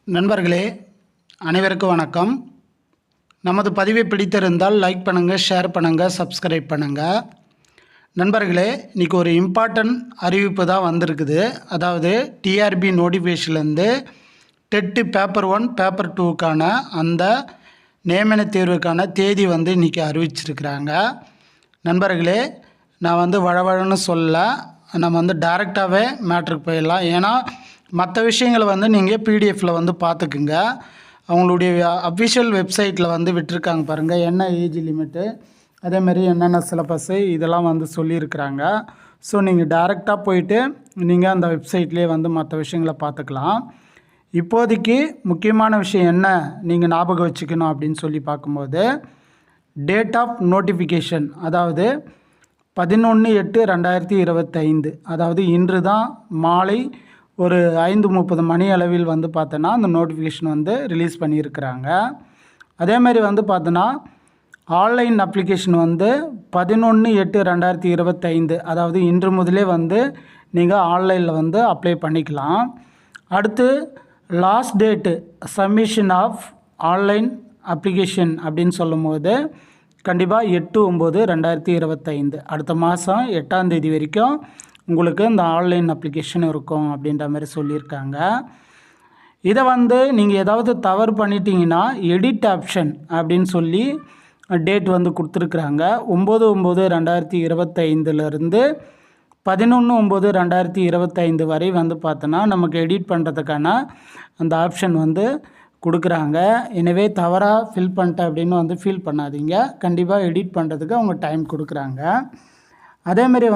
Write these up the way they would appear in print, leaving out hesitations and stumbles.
நண்பர்களே அனைவருக்கும் வணக்கம். நமது பதிவை பிடித்திருந்தால் லைக் பண்ணுங்கள், ஷேர் பண்ணுங்கள், சப்ஸ்கிரைப் பண்ணுங்கள். நண்பர்களே, இன்றைக்கி ஒரு இம்பார்ட்டன்ட் அறிவிப்பு தான் வந்திருக்குது. அதாவது டிஆர்பி நோட்டிஃபிகேஷன்லேருந்து டெட்டு பேப்பர் 1 பேப்பர் 2க்கான அந்த நியமன தேர்வுக்கான தேதி இன்றைக்கி அறிவிச்சிருக்கிறாங்க. நண்பர்களே, நான் வழவழன்னு சொல்ல, நம்ம டைரெக்டாகவே மேட்ருக்கு போயிடலாம். ஏன்னா மற்ற விஷயங்களை நீங்கள் பிடிஎஃப்பில் பார்த்துக்குங்க. அவங்களுடைய அஃபிஷியல் வெப்சைட்டில் விட்டுருக்காங்க பாருங்கள், என்ன ஏஜ் லிமிட்டு, அதேமாரி என்னென்ன சிலபஸ்ஸு இதெல்லாம் சொல்லியிருக்கிறாங்க. ஸோ நீங்கள் டைரெக்டாக போயிட்டு நீங்கள் அந்த வெப்சைட்லேயே மற்ற விஷயங்களை பார்த்துக்கலாம். இப்போதைக்கு முக்கியமான விஷயம் என்ன நீங்கள் ஞாபகம் வச்சுக்கணும் அப்படின்னு சொல்லி பார்க்கும்போது, டேட் ஆஃப் நோட்டிஃபிகேஷன், அதாவது 11/8/2025, அதாவது இன்று தான் மாலை ஒரு 5:30 மணி அளவில் பார்த்தோன்னா அந்த நோட்டிஃபிகேஷன் ரிலீஸ் பண்ணியிருக்கிறாங்க. அதேமாதிரி பார்த்தோன்னா ஆன்லைன் அப்ளிகேஷன் 11/8/2025, அதாவது இன்று முதலே நீங்கள் ஆன்லைனில் அப்ளை பண்ணிக்கலாம். அடுத்து last date submission of online application அப்படின்னு சொல்லும்போது கண்டிப்பாக 8/9/2025, அடுத்த மாதம் 8ஆம் தேதி வரைக்கும் உங்களுக்கு இந்த ஆன்லைன் அப்ளிகேஷன் இருக்கும் அப்படின்ற மாதிரி சொல்லியிருக்காங்க. இதை நீங்கள் ஏதாவது தவறு பண்ணிட்டீங்கன்னா எடிட் ஆப்ஷன் அப்படின்னு சொல்லி டேட் கொடுத்துருக்குறாங்க. 9/9/2025லேருந்து 11/9/2025 வரை பார்த்தோன்னா நமக்கு எடிட் பண்ணுறதுக்கான அந்த ஆப்ஷன் கொடுக்குறாங்க. எனவே தவறாக ஃபில் பண்ணிட்டேன் அப்படின்னு ஃபீல் பண்ணாதீங்க. கண்டிப்பாக எடிட் பண்ணுறதுக்கு அவங்க டைம் கொடுக்குறாங்க. அதேமாரி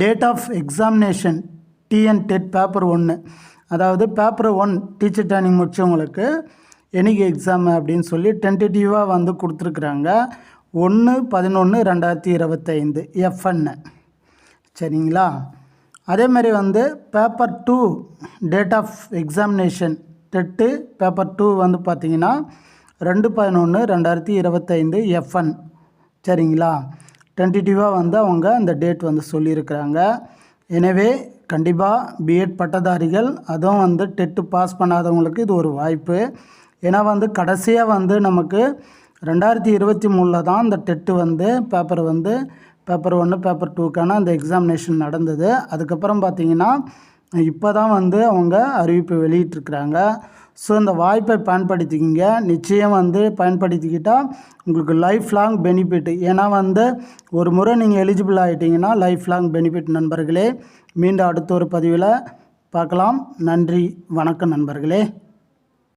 date of examination TN TET paper 1, அதாவது பேப்பர் 1 டீச்சர் ட்ரைனிங் முடித்தவங்களுக்கு என்னைக்கு எக்ஸாம் அப்படின்னு சொல்லி டென்டேட்டிவாக கொடுத்துருக்குறாங்க. 1/11/2025 FN. சரிங்களா? அதேமாதிரி paper 2 date of examination TET paper 2 பார்த்திங்கன்னா 2/11/2025 FN. சரிங்களா? டென்டேட்டிவாக அவங்க அந்த டேட் சொல்லியிருக்கிறாங்க. எனவே கண்டிப்பாக பிஎட் பட்டதாரிகள், அதுவும் டெட்டு பாஸ் பண்ணாதவங்களுக்கு இது ஒரு வாய்ப்பு. ஏன்னா கடைசியாக நமக்கு 2023 தான் இந்த டெட்டு பேப்பர் பேப்பர் 1 பேப்பர் 2க்கான அந்த எக்ஸாமினேஷன் நடந்தது. அதுக்கப்புறம் பார்த்திங்கன்னா இப்போ தான் அவங்க அறிவிப்பு வெளியிட்டிருக்கிறாங்க. ஸோ இந்த வாய்ப்பை பயன்படுத்திக்கிங்க. நிச்சயம் பயன்படுத்திக்கிட்டால் உங்களுக்கு லைஃப் லாங் பெனிஃபிட். ஏன்னா ஒரு முறை நீங்கள் எலிஜிபிள் ஆகிட்டிங்கன்னா லைஃப் லாங் பெனிஃபிட். நண்பர்களே, மீண்டும் அடுத்த ஒரு பதிவில் பார்க்கலாம். நன்றி, வணக்கம் நண்பர்களே.